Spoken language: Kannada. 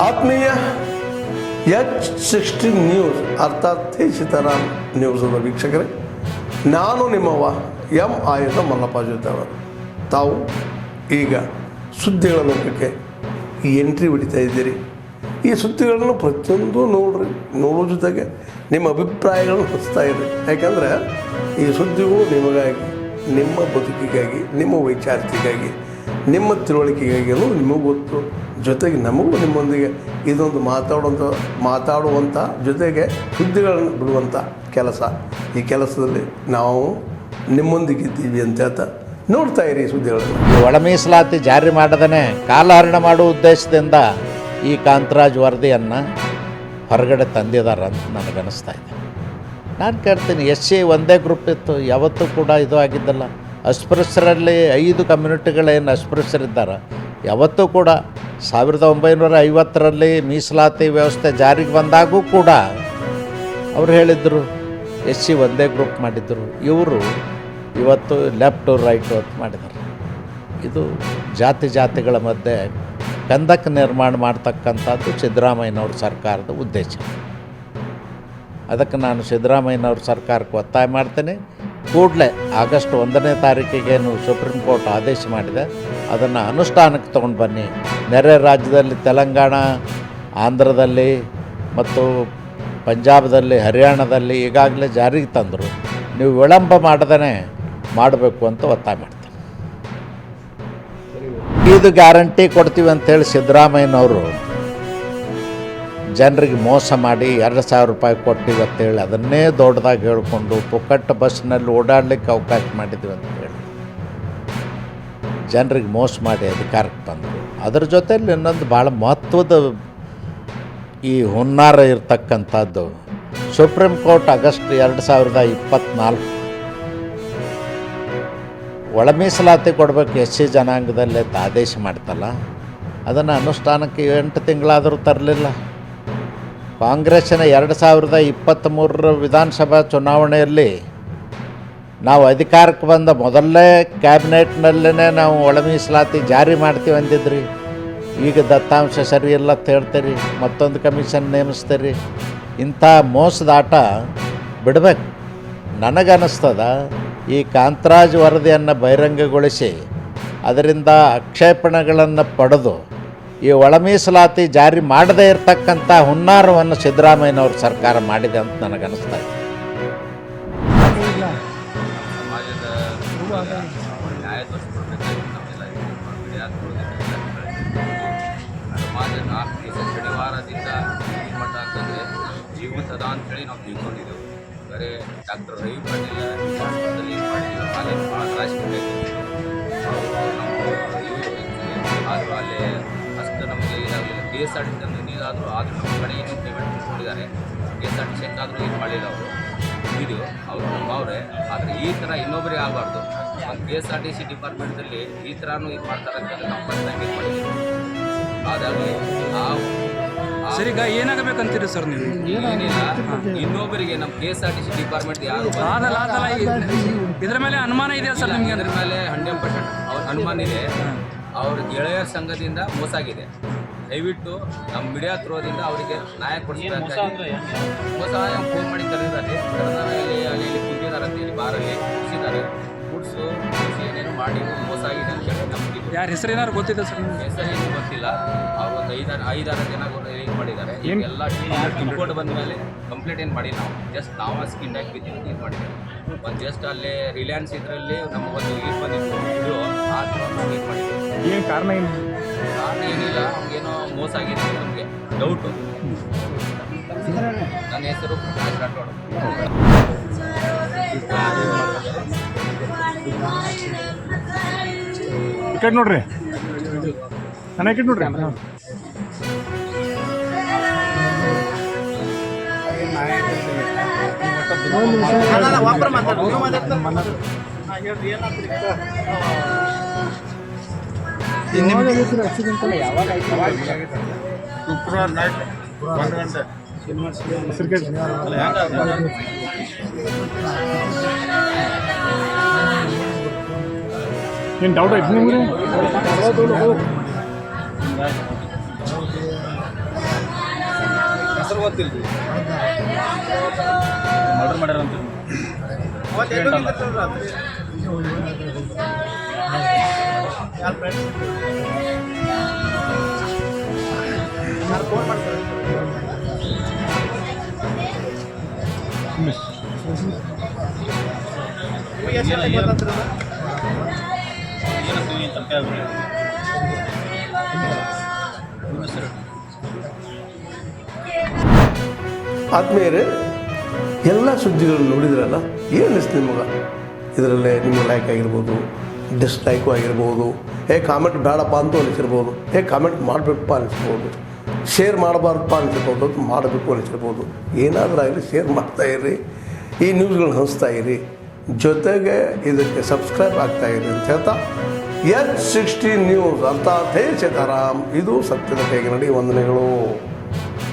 ಆತ್ಮೀಯ H16 ನ್ಯೂಸ್ ಅರ್ಥಾತ್ ಸೀತಾರಾಮ್ ನ್ಯೂಸದ ವೀಕ್ಷಕರೇ, ನಾನು ನಿಮ್ಮವ ಎಂ ಆಯುಧ ಮಲ್ಲಪ್ಪ ಜೊತೆಯವರು. ತಾವು ಈಗ ಸುದ್ದಿಗಳ ಲೋಕಕ್ಕೆ ಎಂಟ್ರಿ ಹೊಡಿತಾ ಇದ್ದೀರಿ. ಈ ಸುದ್ದಿಗಳನ್ನು ಪ್ರತಿಯೊಂದು ನೋಡೋ ಜೊತೆಗೆ ನಿಮ್ಮ ಅಭಿಪ್ರಾಯಗಳನ್ನು ಹೊಸ್ತಾ ಇದೆ. ಯಾಕಂದರೆ ಈ ಸುದ್ದಿಗಳು ನಿಮಗಾಗಿ, ನಿಮ್ಮ ಬದುಕಿಗಾಗಿ, ನಿಮ್ಮ ವೈಚಾರಿಕೆಗಾಗಿ, ನಿಮ್ಮ ತಿಳುವಳಿಕೆಗಾಗಿ ಅನ್ನೋದು ನಿಮಗೂ ಗೊತ್ತು. ಜೊತೆಗೆ ನಮಗೂ ನಿಮ್ಮೊಂದಿಗೆ ಇದೊಂದು ಮಾತಾಡುವಂಥ ಜೊತೆಗೆ ಸುದ್ದಿಗಳನ್ನು ಬಿಡುವಂಥ ಕೆಲಸ. ಈ ಕೆಲಸದಲ್ಲಿ ನಾವು ನಿಮ್ಮೊಂದಿಗಿದ್ದೀವಿ ಅಂತ ಹೇಳ್ತಾ ನೋಡ್ತಾ ಇರಿ ಸುದ್ದಿಗಳನ್ನು. ಒಳ ಮೀಸಲಾತಿ ಜಾರಿ ಮಾಡದೇ ಕಾಲಹರಣ ಮಾಡುವ ಉದ್ದೇಶದಿಂದ ಈ ಕಾಂತರಾಜ್ ವರದಿಯನ್ನು ಹೊರಗಡೆ ತಂದಿದ್ದಾರೆ ಅಂತ ನನಗನ್ನಿಸ್ತಾ ಇದೆ. ನಾನು ಕೇಳ್ತೀನಿ, SC ಒಂದೇ ಗ್ರೂಪ್ ಇತ್ತು, ಯಾವತ್ತೂ ಕೂಡ ಇದು ಆಗಿದ್ದಲ್ಲ. ಅಸ್ಪೃಶ್ಯರಲ್ಲಿ 5 ಕಮ್ಯುನಿಟಿಗಳೇನು ಅಸ್ಪೃಶ್ಯರಿದ್ದಾರೆ, ಯಾವತ್ತೂ ಕೂಡ 1950ರಲ್ಲಿ ಮೀಸಲಾತಿ ವ್ಯವಸ್ಥೆ ಜಾರಿಗೆ ಬಂದಾಗೂ ಕೂಡ ಅವರು ಹೇಳಿದರು SC ಒಂದೇ ಗ್ರೂಪ್ ಮಾಡಿದ್ದರು. ಇವರು ಇವತ್ತು ಲೆಫ್ಟು ರೈಟು ಅಂತ ಮಾಡಿದ್ದಾರೆ. ಇದು ಜಾತಿಗಳ ಮಧ್ಯೆ ಕಂದಕ ನಿರ್ಮಾಣ ಮಾಡ್ತಕ್ಕಂಥದ್ದು ಸಿದ್ದರಾಮಯ್ಯನವ್ರ ಸರ್ಕಾರದ ಉದ್ದೇಶ. ಅದಕ್ಕೆ ನಾನು ಸಿದ್ದರಾಮಯ್ಯನವ್ರ ಸರ್ಕಾರಕ್ಕೆ ಒತ್ತಾಯ ಮಾಡ್ತೇನೆ, ಕೂಡಲೇ ಆಗಸ್ಟ್ 1ನೇ ತಾರೀಕಿಗೇನು ಸುಪ್ರೀಂ ಕೋರ್ಟ್ ಆದೇಶ ಮಾಡಿದೆ ಅದನ್ನು ಅನುಷ್ಠಾನಕ್ಕೆ ತೊಗೊಂಡು ಬನ್ನಿ. ನೆರೆ ರಾಜ್ಯದಲ್ಲಿ ತೆಲಂಗಾಣ, ಆಂಧ್ರದಲ್ಲಿ ಮತ್ತು ಪಂಜಾಬದಲ್ಲಿ, ಹರಿಯಾಣದಲ್ಲಿ ಈಗಾಗಲೇ ಜಾರಿಗೆ ತಂದರು. ನೀವು ವಿಳಂಬ ಮಾಡದೇ ಮಾಡಬೇಕು ಅಂತ ಒತ್ತಾಯ ಮಾಡ್ತೀನಿ. ಇದು ಗ್ಯಾರಂಟಿ ಕೊಡ್ತೀವಿ ಅಂಥೇಳಿ ಸಿದ್ದರಾಮಯ್ಯನವರು ಜನರಿಗೆ ಮೋಸ ಮಾಡಿ 2,000 ರೂಪಾಯಿ ಕೊಟ್ಟಿವಿ ಅಂತೇಳಿ ಅದನ್ನೇ ದೊಡ್ಡದಾಗಿ ಹೇಳಿಕೊಂಡು ಪುಕ್ಕಟ್ಟ ಬಸ್ನಲ್ಲಿ ಓಡಾಡಲಿಕ್ಕೆ ಅವಕಾಶ ಮಾಡಿದ್ವಿ ಅಂತೇಳಿ ಜನರಿಗೆ ಮೋಸ ಮಾಡಿ ಅಧಿಕಾರಕ್ಕೆ ಬಂದರು. ಅದರ ಜೊತೆಯಲ್ಲಿ ಇನ್ನೊಂದು ಭಾಳ ಮಹತ್ವದ ಈ ಹುನ್ನಾರ ಇರ್ತಕ್ಕಂಥದ್ದು, ಸುಪ್ರೀಂ ಕೋರ್ಟ್ ಆಗಸ್ಟ್ 2024 ಒಳ ಮೀಸಲಾತಿ ಕೊಡಬೇಕು SC ಜನಾಂಗದಲ್ಲೇ ಆದೇಶ ಮಾಡ್ತಲ್ಲ, ಅದನ್ನು ಅನುಷ್ಠಾನಕ್ಕೆ 8 ತಿಂಗಳಾದರೂ ತರಲಿಲ್ಲ. ಕಾಂಗ್ರೆಸ್ಸಿನ 2023 ವಿಧಾನಸಭಾ ಚುನಾವಣೆಯಲ್ಲಿ ನಾವು ಅಧಿಕಾರಕ್ಕೆ ಬಂದ ಮೊದಲನೇ ಕ್ಯಾಬಿನೆಟ್ನಲ್ಲೇ ನಾವು ಒಳ ಮೀಸಲಾತಿ ಜಾರಿ ಮಾಡ್ತೀವಿ ಅಂದಿದ್ರಿ. ಈಗ ದತ್ತಾಂಶ ಸರಿ ಇಲ್ಲ ಅಂತ ಹೇಳ್ತೀರಿ, ಮತ್ತೊಂದು ಕಮಿಷನ್ ನೇಮಿಸ್ತೀರಿ. ಇಂಥ ಮೋಸದಾಟ ಬಿಡಬೇಕು. ನನಗನ್ನಿಸ್ತದ ಈ ಕಾಂತರಾಜ್ ವರದಿಯನ್ನು ಬಹಿರಂಗಗೊಳಿಸಿ ಅದರಿಂದ ಆಕ್ಷೇಪಣೆಗಳನ್ನು ಪಡೆದು ಈ ಒಳ ಮೀಸಲಾತಿ ಜಾರಿ ಮಾಡದೇ ಇರತಕ್ಕಂಥ ಹುನ್ನಾರವನ್ನು ಸಿದ್ದರಾಮಯ್ಯನವ್ರ ಸರ್ಕಾರ ಮಾಡಿದೆ ಅಂತ ನನಗನ್ನಿಸ್ತಾ ಇದೆ. ಶನಿವಾರದಿಂದ ಮಠ ಅಂತಂದರೆ ಜೀವಂತದ ಅಂತೇಳಿ ನಾವು ತಿಳ್ಕೊಂಡಿದ್ದೆವು. ಬರೀ ಡಾಕ್ಟರ್ ರವಿ ಪಾಟೀಲ್ ಹಾಸ್ಪಿಟಲಲ್ಲಿ ಮಾಡಿದ್ದೀವಿ, ಅಲ್ಲಿ ಭಾಳ ರಾಶಿ ಆದರೂ ಅಲ್ಲಿ ಅಷ್ಟು ನಮಗೆ ಇದಾಗಲಿಲ್ಲ. KSRTC ನೀರಾದರೂ ನಮ್ಮ ಕಡೆ ಏನು ಪೇಮೆಂಟ್ ಕೊಟ್ಟಿದ್ದಾರೆ. KSRTC ಆದರೂ ಇದು ಮಾಡಿಲ್ಲ ಅವರು. ಇದು ಅವರು ನಮ್ಮವರೇ, ಆದರೆ ಈ ಥರ ಇನ್ನೊಬ್ಬರೇ ಆಗಬಾರ್ದು. KSRTC ಡಿಪಾರ್ಟ್ಮೆಂಟಲ್ಲಿ ಈ ಥರನೂ ಇದು ಮಾಡ್ತಾರೆ ಅಂತಂದರೆ ನಮ್ಮ ಪಂಚಾಯತ್ ಇದು ಮಾಡಿದ್ದೀವಿ. ಹಾಗಾಗಿ ಸರ್, ಈಗ ಏನಾಗಬೇಕಂತೀರಿ ಸರ್ ನೀವು? ಏನಿಲ್ಲ, ಇನ್ನೊಬ್ಬರಿಗೆ ನಮ್ಮ KSRTC ಡಿಪಾರ್ಟ್ಮೆಂಟ್ ಯಾರು ಇದ್ರ ಮೇಲೆ ಅನುಮಾನ ಇದೆಯಾ ಸರ್ ನಿಮಗೆ? ಅದ್ರ ಮೇಲೆ 100% ಅವ್ರ ಅನುಮಾನ ಇದೆ. ಅವ್ರ ಗೆಳೆಯರ ಸಂಘದಿಂದ ಮೋಸ ಆಗಿದೆ. ದಯವಿಟ್ಟು ನಮ್ಮ ಮೀಡಿಯಾ ಥ್ರೋದಿಂದ ಅವರಿಗೆ ನ್ಯಾಯ ಕೊಡಿಸಬೇಕಾಗಿ ಮೋಸ ಫೋನ್ ಮಾಡಿ ಕರೆದಿದ್ದಾರೆ. ಅಲ್ಲಿ ಕುಂತಿದ್ದಾರೆ ಅಂತೇಳಿ ಬಾರಲ್ಲಿ ಕುಡಿಸಿದ್ದಾರೆ. ಕುಡಿಸು ಏನೇನು ಮಾಡಿ ಮೋಸ ಆಗಿದೆ ಅಂತೇಳಿ ನಮಗೆ ಯಾರ ಹೆಸರು ಏನಾದ್ರು ಗೊತ್ತಿದೆ ಸರ್? ಹೆಸರು ಏನು ಗೊತ್ತಿಲ್ಲ. ಅವ್ರು ಒಂದು 5-6 ಜನ ಏನು ಮಾಡಿದ್ದಾರೆ. ಎಲ್ಲ ರಿಪೋರ್ಟ್ ಬಂದ ಮೇಲೆ ಕಂಪ್ಲೇಂಟ್ ಏನು ಮಾಡಿ ನಾವು ಸ್ಕಿನ್ ಹಾಕಿ ಬಿದ್ದು ಇದು ಮಾಡಿದ್ದೇವೆ. ಒಂದು ಜಸ್ಟ್ ಅಲ್ಲಿ ರಿಲಯನ್ಸ್ ಇದರಲ್ಲಿ ನಮಗೆ ಒಂದು ಇದು ಬಂದಿತ್ತು ವಿಡಿಯೋ, ಆ ಥರ ನಾವು ಇದು ಮಾಡಿದ್ದೇವೆ. ಏನು ಕಾರಣ ಏನಿಲ್ಲ, ನಮಗೇನೋ ಮೋಸ ಆಗಿದೆ ನಮಗೆ ಡೌಟು. ನನ್ನ ಹೆಸರು ಪ್ರಕಾಶ್ ರಾಠೋಡ್. ಈ ಕಡೆ ನೋಡ್ರಿ, ನನ್ನ ಈ ಕಡೆ ನೋಡ್ರಿ. ಶುಕ್ರವಾರ ನೈಟ್ 1 ಗಂಟೆ ಏನು ಡೌಟ್ ಐತಿ ನಿಮ್ಗೆ? ಮರ್ಡರ್ ಮಾಡ್ಯಾರ ಅಂತ ಆದ್ಮೇಲೆ ಎಲ್ಲ ಸುದ್ದಿಗಳನ್ನು ನೋಡಿದ್ರಲ್ಲ ಏನು ಅನಿಸ್ತು ನಿಮಗೆ? ಇದರಲ್ಲೇ ನಿಮಗೆ ಲೈಕ್ ಆಗಿರ್ಬೋದು, ಡಿಸ್ಲೈಕು ಆಗಿರ್ಬೋದು, ಕಾಮೆಂಟ್ ಬೇಡಪ್ಪ ಅಂತೂ ಅನಿಸಿರ್ಬೋದು, ಕಾಮೆಂಟ್ ಮಾಡಬೇಕಪ್ಪ ಅನಿಸ್ಬೋದು, ಶೇರ್ ಮಾಡಬಾರ್ದಪ್ಪ ಅನಿಸಿರ್ಬೋದು, ಅದು ಮಾಡಬೇಕು ಅನಿಸಿರ್ಬೋದು. ಏನಾದರೂ ಆಗಲಿ ಶೇರ್ ಮಾಡ್ತಾಯಿರಿ, ಈ ನ್ಯೂಸ್ಗಳನ್ನ ಹಂಚ್ತಾ ಇರಿ, ಜೊತೆಗೆ ಇದಕ್ಕೆ ಸಬ್ಸ್ಕ್ರೈಬ್ ಆಗ್ತಾಯಿರಿ ಅಂತ ಹೇಳ್ತಾ H16 ನ್ಯೂಸ್ ಅರ್ಥಾತ್ ಹೇ ಸೀತಾರಾಮ್, ಇದು ಸತ್ಯದ ಕೈಗೆ ನಡಿ. ವಂದನೆಗಳು.